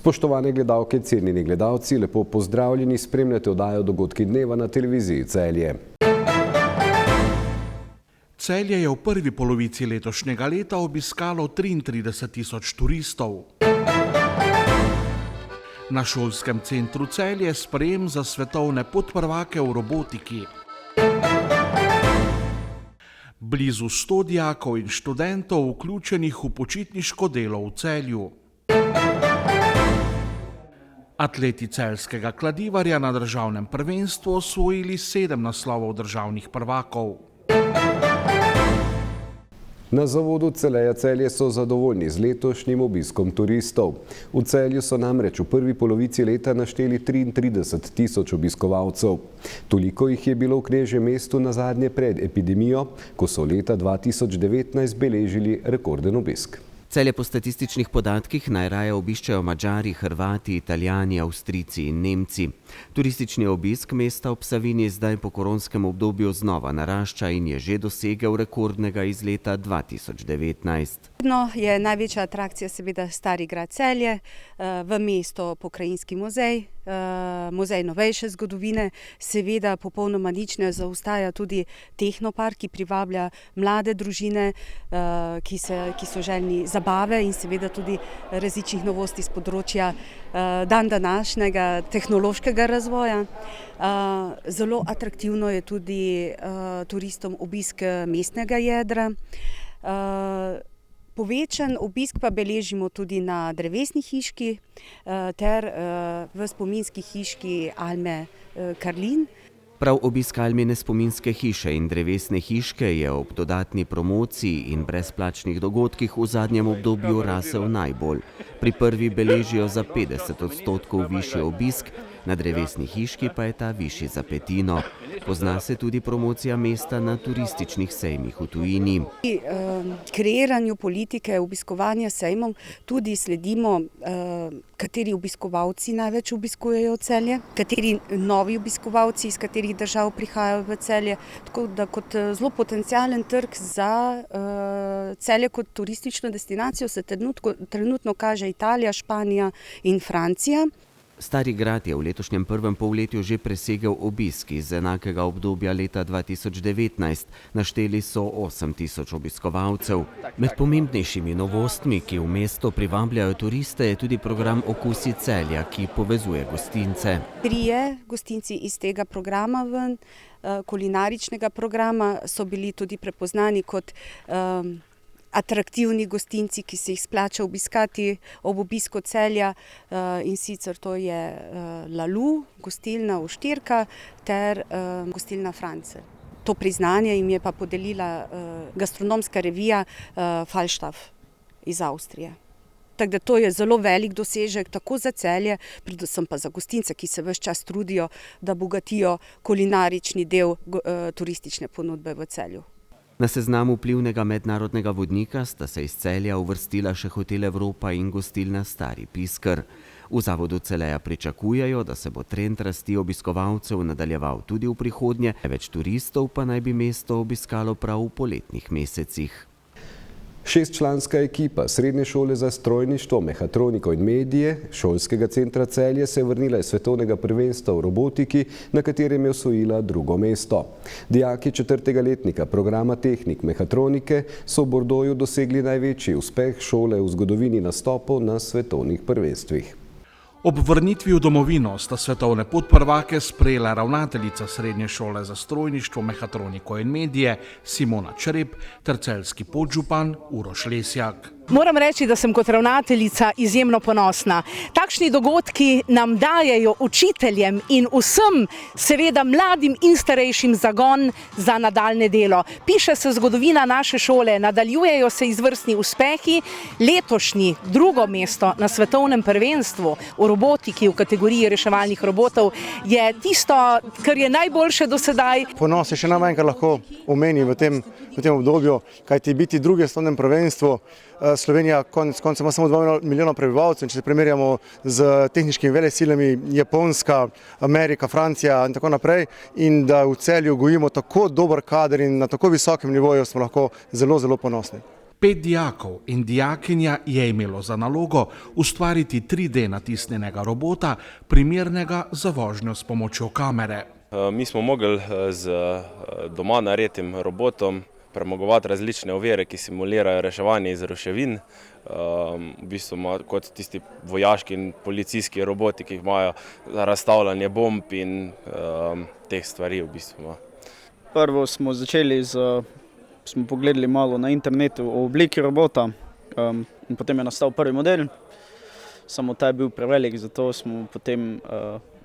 Spoštovane gledalke, cenjeni gledalci, lepo pozdravljeni, spremljate oddajo Dogodki dneva na televiziji Celje. Celje je v prvi polovici letošnjega leta obiskalo 33 tisoč turistov. Na šolskem centru Celje sprejem za svetovne podprvake v robotiki. Blizu 100 dijakov in študentov vključenih v počitniško delo v Celju. Atleti celjskega Kladivarja na državnem prvenstvu osvojili 7 naslovov državnih prvakov. Na zavodu Celeja Celje so zadovoljni z letošnjim obiskom turistov. V Celju so namreč v prvi polovici leta našteli 33 tisoč obiskovalcev. Toliko jih je bilo v Knežjem mestu nazadnje pred epidemijo, ko so leta 2019 beležili rekorden obisk. Celje po statističnih podatkih najraje obiščejo Madžari, Hrvati, Italijani, Avstrijci in Nemci. Turistični obisk mesta ob Savinji zdaj po koronskem obdobju znova narašča in je že dosegel rekordnega iz leta 2019. Je največja atrakcija seveda Stari grad Celje, v mesto Pokrajinski muzej, muzej novejše zgodovine, seveda popolnoma nič ne zaostaja tudi tehnopark, ki privablja mlade družine, ki so željni zabave in seveda tudi različnih novosti z področja današnjega tehnološkega razvoja. Zelo atraktivno je tudi turistom obisk mestnega jedra. Povečan obisk pa beležimo tudi na drevesni hiški ter v spominski hiški Alme Karlin. Prav obisk Almine spominske hiše in drevesne hiške je ob dodatni promociji in brezplačnih dogodkih v zadnjem obdobju rasel najbolj. Pri prvi beležijo za 50% višji obisk, na drevesni hiški pa je ta višji za petino. Pozna se tudi promocija mesta na turističnih sejmih v tujini. Pri kreiranju politike obiskovanja sejmov tudi sledimo, kateri obiskovalci največ obiskujejo Celje, kateri novi obiskovalci iz katerih držav prihajajo v Celje. Tako da kot zelo potencialen trg za Celje kot turistično destinacijo se trenutno kaže Italija, Španija in Francija. Stari grad je v letošnjem prvem polletju že presegel obisk iz enakega obdobja leta 2019. Našteli so 8 tisoč obiskovalcev. Med pomembnejšimi novostmi, ki v mesto privabljajo turiste, je tudi program Okusi Celja, ki povezuje gostince. 3 gostinci iz tega programa kulinaričnega programa so bili tudi prepoznani kot atraktivni gostinci, ki se jih splača obiskati ob obisku Celja, in sicer to je Lalu, gostilna Oštirka ter gostilna France. To priznanje jim je pa podelila gastronomska revija Falstaff iz Avstrije. Tako da to je zelo velik dosežek tako za Celje, predvsem pa za gostince, ki se ves čas trudijo, da bogatijo kulinarični del turistične ponudbe v Celju. Na seznamu vplivnega mednarodnega vodnika sta se iz Celja uvrstila še Hotel Evropa in gostilna Stari Pisker. V zavodu Celeja pričakujejo, da se bo trend rasti obiskovalcev nadaljeval tudi v prihodnje, več turistov pa naj bi mesto obiskalo prav v poletnih mesecih. 6-članska ekipa Srednje šole za strojništvo, mehatroniko in medije šolskega centra Celje se je vrnila iz svetovnega prvenstva v robotiki, na katerem je osvojila 2. mesto. Dijaki 4. letnika programa tehnik mehatronike so v Bordeauxu dosegli največji uspeh šole v zgodovini nastopov na svetovnih prvenstvih. Ob vrnitvi v domovino sta svetovne podprvake sprejela ravnateljica Srednje šole za strojništvo, mehatroniko in medije Simona Črep ter celjski podžupan Uroš Lesjak. Moram reči, da sem kot ravnateljica izjemno ponosna. Takšni dogodki nam dajejo učiteljem in vsem, seveda mladim in starejšim, zagon za nadaljne delo. Piše se zgodovina naše šole, nadaljujejo se izvrstni uspehi. Letošnji 2. mesto na svetovnem prvenstvu v robotiki v kategoriji reševalnih robotov je tisto, kar je najboljše do sedaj. Ponos je še najmanj, kar lahko omeni v tem obdobju, kajti biti 2. svetovnem prvenstvu. Slovenija konec koncev ima samo 2 milijona prebivalcev, če se primerjamo z tehničkimi velesilami Japonska, Amerika, Francija in tako naprej, in da v Celju gojimo tako dober kader in na tako visokem nivoju smo lahko zelo, zelo ponosni. 5 dijakov in dijakinja je imelo za nalogo ustvariti 3D natisnjenega robota, primernega za vožnjo s pomočjo kamere. Mi smo mogli z doma narejenim robotom premagovati različne ovire, ki simulirajo reševanje iz ruševin, v bistvu kot tisti vojaški in policijski roboti, ki jih imajo za razstavljanje bomb in teh stvari v bistvu. Prvo smo začeli smo pogledali malo na internetu o obliki robota in potem je nastal prvi model, samo ta je bil prevelik, zato smo potem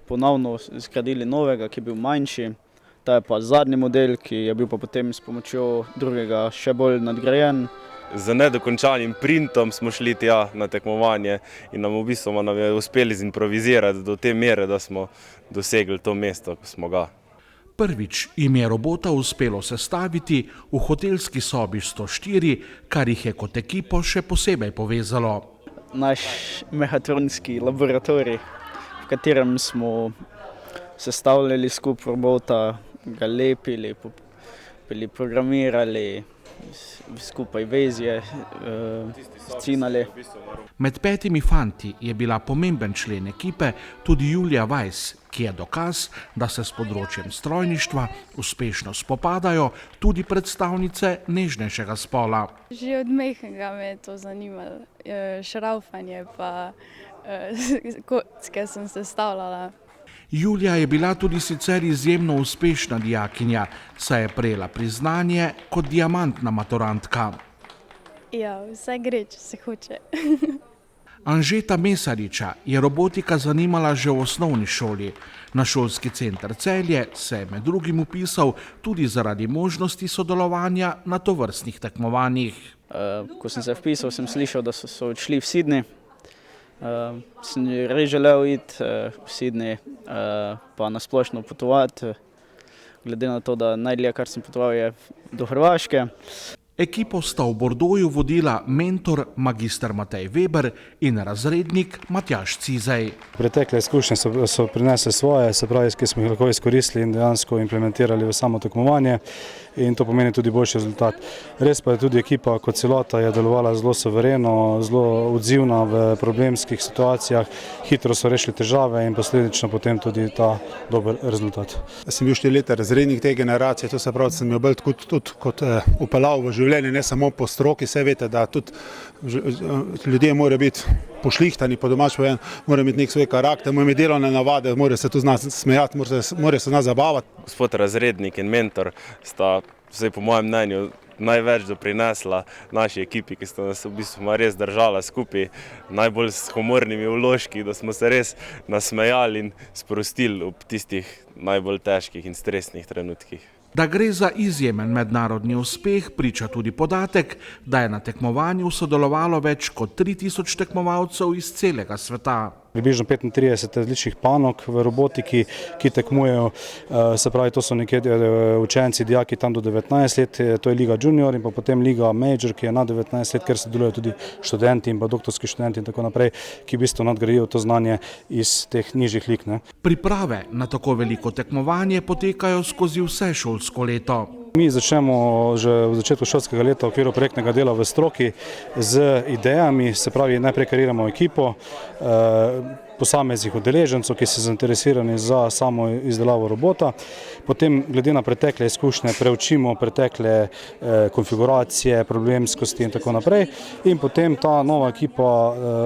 ponovno zgradili novega, ki je bil manjši. Ta je pa zadnji model, ki je bil pa potem s pomočjo drugega še bolj nadgrajen. Z nedokončanim printom smo šli tja na tekmovanje in nam v bistvu je uspeli zimprovizirati do te mere, da smo dosegli to mesto, ko smo ga. Prvič jim je robota uspelo sestaviti v hotelski sobi 104, kar jih je kot ekipo še posebej povezalo. Naš mehatronski laboratorij, v katerem smo sestavljali skupaj robota, ga lepili, programirali, skupaj vezje, scinali. Med 5 fanti je bila pomemben člen ekipe tudi Julija Weiss, ki je dokaz, da se s področjem strojništva uspešno spopadajo tudi predstavnice nežnejšega spola. Že od majhnega me je to zanimalo, šraufanje pa kocke sem sestavljala. Julija je bila tudi sicer izjemno uspešna dijakinja, saj je prejela priznanje kot diamantna maturantka. Ja, vse gre, če se hoče. Anžeta Mesariča je robotika zanimala že v osnovni šoli. Na šolski center Celje se je med drugim vpisal tudi zaradi možnosti sodelovanja na tovrstnih tekmovanjih. Ko sem se vpisal, sem slišal, da so odšli v Sydney. Sem res želel iti v Sydney, pa nasplošno potovati, glede na to, da najdlje, kar sem potoval, je do Hrvaške. Ekipo sta v Bordeauxu vodila mentor magister Matej Weber in razrednik Matjaž Cizej. Pretekle izkušnje so prinesle svoje, se pravi, ki smo jih lahko izkoristili in dejansko implementirali v samo tekmovanje in to pomeni tudi boljši rezultat. Res pa je tudi ekipa kot celota je delovala zelo suvereno, zelo odzivna v problemskih situacijah, hitro so rešili težave in posledično potem tudi ta dober rezultat. Sem bil 4 leta razrednik te generacije, to se pravi, da sem jo bolj tudi kot upeljal v življenje, ne samo po stroki, vse veste, da tudi ljudje morajo biti pošlihtani, po domač povedano, morajo imeti nek svoj karakter, morajo imeti delovne navade, morajo se tudi znati smejati, morajo se znati zabavati. Gospod razrednik in mentor sta, vsaj po mojem mnenju, največ doprinesla naši ekipi, ki sta nas v bistvu res držala skupaj, najbolj s humornimi vložki, da smo se res nasmejali in sprostili ob tistih najbolj težkih in stresnih trenutkih. Da gre za izjemen mednarodni uspeh, priča tudi podatek, da je na tekmovanju sodelovalo več kot 3000 tekmovalcev iz celega sveta. Približno 35 različnih panog v robotiki, ki tekmujejo, se pravi, to so nekje učenci, dijaki tam do 19 let, to je Liga Junior in pa potem Liga Major, ki je na 19 let, ker sodelujejo tudi študenti in pa doktorski študenti in tako naprej, ki v bistvu nadgradijo to znanje iz teh nižjih lig. Priprave na tako veliko tekmovanje potekajo skozi vse šolsko leto. Mi začnemo že v začetku šolskega leta v okviru projektnega dela v stroki z idejami, se pravi, najprej kreiramo ekipo, posameznih udeležencev, ki so zainteresirani za samo izdelavo robota. Potem, glede na pretekle izkušnje, preučimo pretekle konfiguracije, problemskosti in tako naprej. In potem ta nova ekipa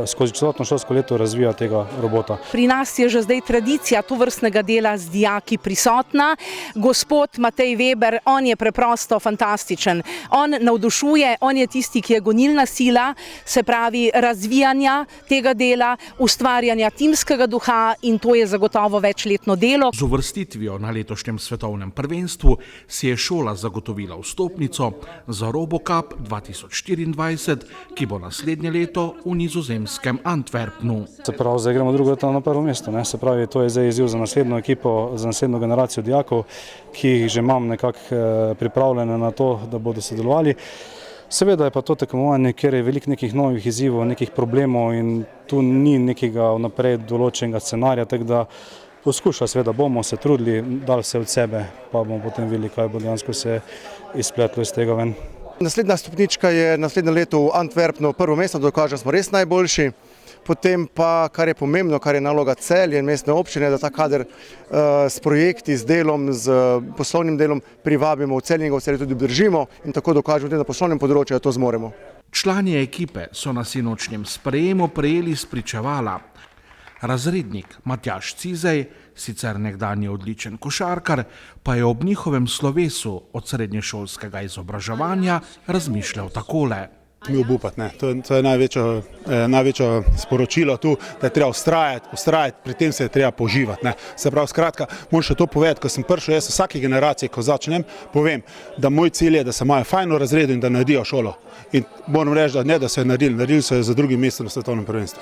skozi celotno šolsko leto razvija tega robota. Pri nas je že zdaj tradicija tovrstnega dela z dijaki prisotna. Gospod Matej Weber, on je preprosto fantastičen. On navdušuje, on je tisti, ki je gonilna sila, se pravi razvijanja tega dela, ustvarjanja timskega duha in to je zagotovo večletno delo. Z uvrstitvijo na letošnjem svetovnem prvenstvu si je šola zagotovila vstopnico za RoboCup 2024, ki bo naslednje leto v nizozemskem Antwerpnu. Se pravi, zdaj gremo drugo leto na prvo mesto. Se pravi, to je zdaj izziv za naslednjo ekipo, za naslednjo generacijo dijakov, ki jih že imam nekako pripravljene na to, da bodo sodelovali. Seveda je pa to tekmovanje, kjer je veliko nekih novih izzivov, nekih problemov in tu ni nekega vnaprej določenega scenarija, tako da poskušali seveda bomo se trudili, dali vse od sebe, pa bomo potem videli, kaj bo dejansko se izpletlo iz tega ven. Naslednja stopnička je naslednje leto v Antwerpnu prvo mesto, dokažemo, smo res najboljši. Potem pa, kar je pomembno, kar je naloga Celja in mestne občine, da ta kader s projekti, s delom, s poslovnim delom privabimo v Celje in ga v Celju tudi obdržimo in tako dokažemo tudi na poslovnem področju, da to zmoremo. Člani ekipe so na sinočnjem sprejemu prejeli spričevala. Razrednik Matjaž Cizej, sicer nekdanji odličen košarkar, pa je ob njihovem slovesu od srednješolskega izobraževanja razmišljal takole. Mi obupati, ne. To je največje sporočilo tu, da je treba ustrajati, pri tem se je treba poživati. Ne. Se pravi, skratka, moram še to povedati, ko sem prišel, jaz vsaki generaciji, ko začnem, povem, da moj cilj je, da se imajo fajno razredu in da naredijo šolo. In moram reči, da ne, da so jo naredili so jo za drugim mestom na svetovnem prvenstvu.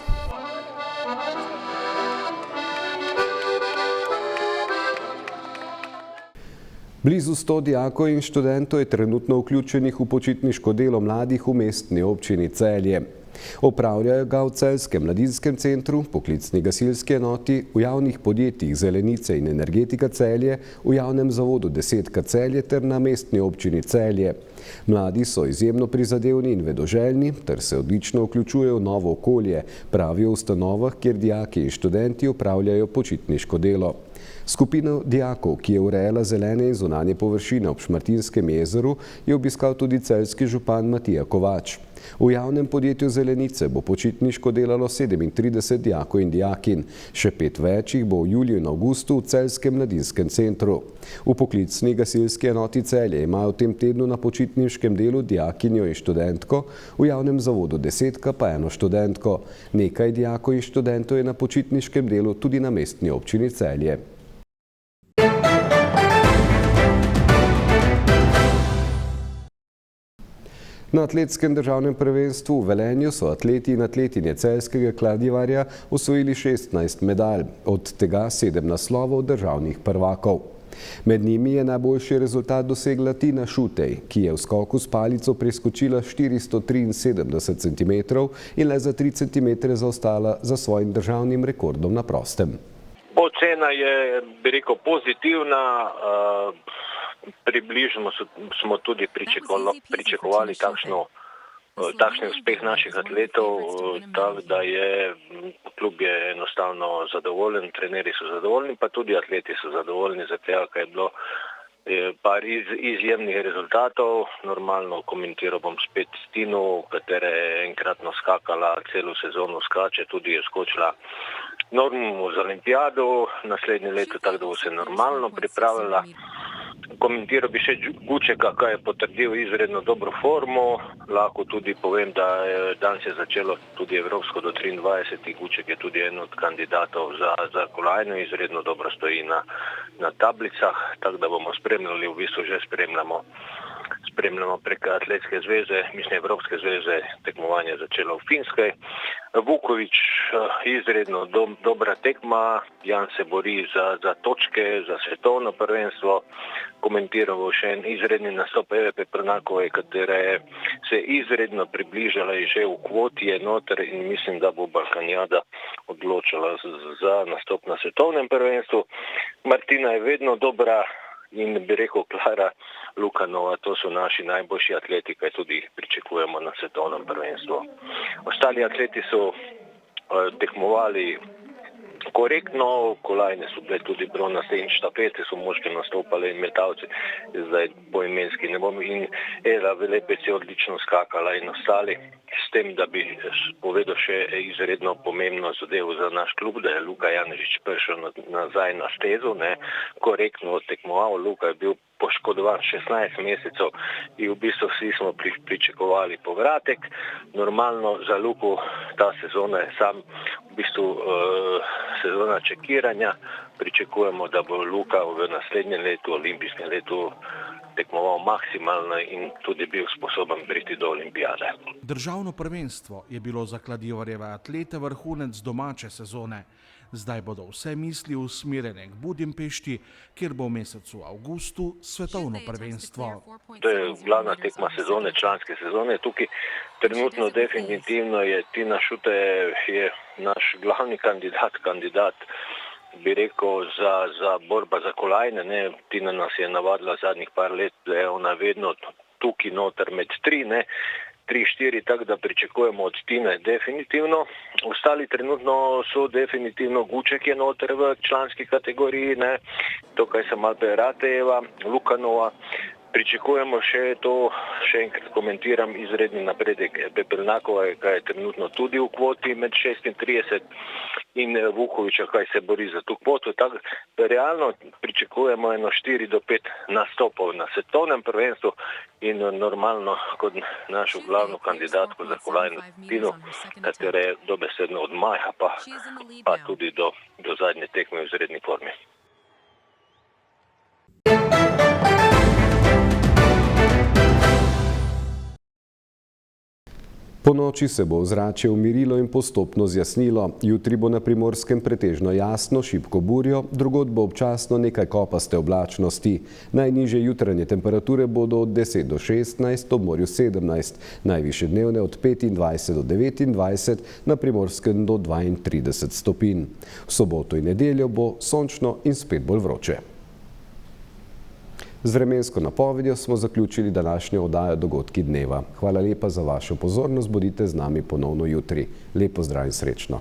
Blizu 100 dijakov in študentov je trenutno vključenih v počitniško delo mladih v mestni občini Celje. Opravljajo ga v Celjskem mladinskem centru, poklicni gasilski enoti, v javnih podjetjih Zelenice in Energetika Celje, v javnem zavodu 10 Celje ter na mestni občini Celje. Mladi so izjemno prizadevni in vedoželjni ter se odlično vključujejo v novo okolje, pravijo v ustanovah, kjer dijaki in študenti opravljajo počitniško delo. Skupino dijakov, ki je urejala zelene in zunanje površine ob Šmartinskem jezeru, je obiskal tudi celjski župan Matija Kovač. V javnem podjetju Zelenice bo počitniško delalo 37 dijakov in dijakinj, še 5 več jih bo v juliju in avgustu v Celjskem mladinskem centru. V poklicni gasilski enoti Celje imajo v tem tednu na počitniškem delu dijakinjo in študentko, v javnem zavodu 10 pa eno študentko. Nekaj dijakov in študentov je na počitniškem delu tudi na mestni občini Celje. Na atletskem državnem prvenstvu v Velenju so atleti in atletinje celjskega Kladivarja osvojili 16 medalj, od tega 7 naslovov državnih prvakov. Med njimi je najboljši rezultat dosegla Tina Šutej, ki je v skoku s palico preskočila 473 cm in le za 3 cm zaostala za svojim državnim rekordom na prostem. Ocena je, bi rekel, pozitivna. Približno smo tudi pričakovali takšen uspeh naših atletov, tako da je klub je enostavno zadovoljen, trenerji so zadovoljni, pa tudi atleti so zadovoljni, zato ker je bilo par izjemnih rezultatov. Normalno komentiral bom spet Tino, katera je enkratno skakala, celo sezono skače, tudi je skočila normo za olimpijado, naslednje leto, tako da bo se normalno pripravila. Komentiral bi še Gučeka, ki je potrdil izredno dobro formo. Lahko tudi povem, da danes je začelo tudi evropsko do 23. Guček je tudi en od kandidatov za kolajno, izredno dobro stoji na tablicah, tako da bomo spremljali, v bistvu že spremljamo prek Atletske zveze, mislim Evropske zveze, tekmovanje začelo v Finskej. Vukovič, izredno dobra tekma, Jan se bori za točke, za svetovno prvenstvo. Komentiral še en izredni nastop Eve Peprnakove, katera je se izredno približala in že v kvoti je noter in mislim, da bo Balkanjada odločila za nastop na svetovnem prvenstvu. Martina je vedno dobra in bi rekel Klara Lukanova, to so naši najboljši atleti, kaj tudi pričakujemo na svetovnem prvenstvu. Ostali atleti so tekmovali korektno, kolajne so bile tudi bronaste in štafete so moški nastopali in metalci, zdaj poimenski ne bom, in Ela Velepec je odlično skakala in ostali. S tem, da bi povedal še izredno pomembno zadevo za naš klub, da je Luka Janežič prišel nazaj na stezo, korektno tekmoval. Luka je bil poškodovan 16 mesecev in v bistvu vsi smo pričakovali povratek. Normalno za Luku ta sezona je sam v bistvu sezona čekiranja. Pričakujemo, da bo Luka v naslednjem letu, olimpijskem letu, tekmoval maksimalno in tudi bil sposoben priti do olimpijade. Državno prvenstvo je bilo za Kladivarjeve atlete vrhunec domače sezone. Zdaj bodo vse misli usmerjene k Budimpešti, kjer bo v mesecu avgustu svetovno prvenstvo. To je glavna tekma sezone, članske sezone. Tukaj trenutno definitivno je Tina Šutej je naš glavni kandidat bi rekel, za borba za kolajne. Tina nas je navadila zadnjih par let, da je ona vedno tukaj noter med 3-4, tako da pričakujemo od Tine definitivno. Ostali trenutno so definitivno Guček je noter v članski kategoriji, ne. To, kaj sem Alpe Ratejeva, Lukanova. Pričakujemo še to, še enkrat komentiram, izredni napredek Pepelnakova, kaj je trenutno tudi v kvoti med 36 in Vukoviča, kaj se bori za to kvoto. Tako realno pričakujemo 4 do 5 nastopov na svetovnem prvenstvu in normalno kot našo glavno kandidatko za kolajno Tino, katera je dobesedno od maja pa tudi do zadnje tekme v izredni formi. Po noči se bo ozračje umirilo in postopno zjasnilo. Jutri bo na Primorskem pretežno jasno, šibko burjo, drugod bo občasno nekaj kopaste oblačnosti. Najnižje jutranje temperature bodo od 10 do 16, ob morju 17, najvišje dnevne od 25 do 29, na Primorskem do 32 stopinj. V soboto in nedeljo bo sončno in spet bolj vroče. Z vremensko napovedjo smo zaključili današnjo oddajo Dogodki dneva. Hvala lepa za vašo pozornost, bodite z nami ponovno jutri. Lep pozdrav in srečno.